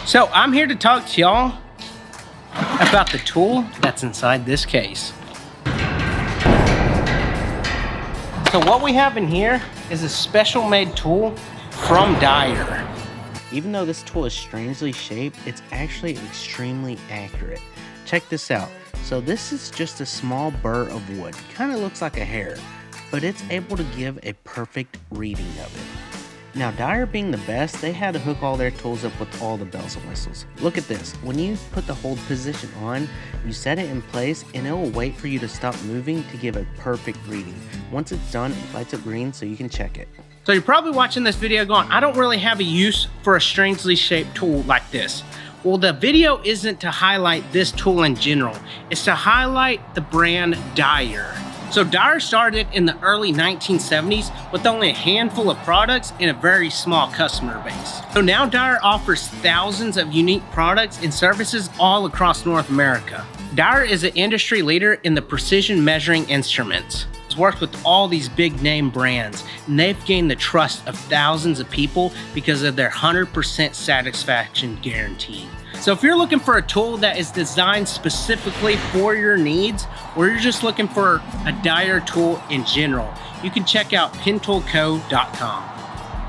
So I'm here to talk to y'all about the tool that's inside this case. So what we have in here is a special made tool from Dyer. Even though this tool is strangely shaped, it's actually extremely accurate. Check this out. So this is just a small burr of wood. Kind of looks like a hair, but it's able to give a perfect reading of it. Now, Dyer being the best, they had to hook all their tools up with all the bells and whistles. Look at this. When you put the hold position on, you set it in place and it will wait for you to stop moving to give a perfect reading. Once it's done, it lights up green so you can check it. So you're probably watching this video going, I don't really have a use for a strangely shaped tool like this. Well, the video isn't to highlight this tool in general. It's to highlight the brand Dyer. So Dyer started in the early 1970s with only a handful of products and a very small customer base. So now Dyer offers thousands of unique products and services all across North America. Dyer is an industry leader in the precision measuring instruments. It's worked with all these big name brands, and they've gained the trust of thousands of people because of their 100% satisfaction guarantee. So if you're looking for a tool that is designed specifically for your needs, or you're just looking for a Dyer tool in general, you can check out pintoolco.com.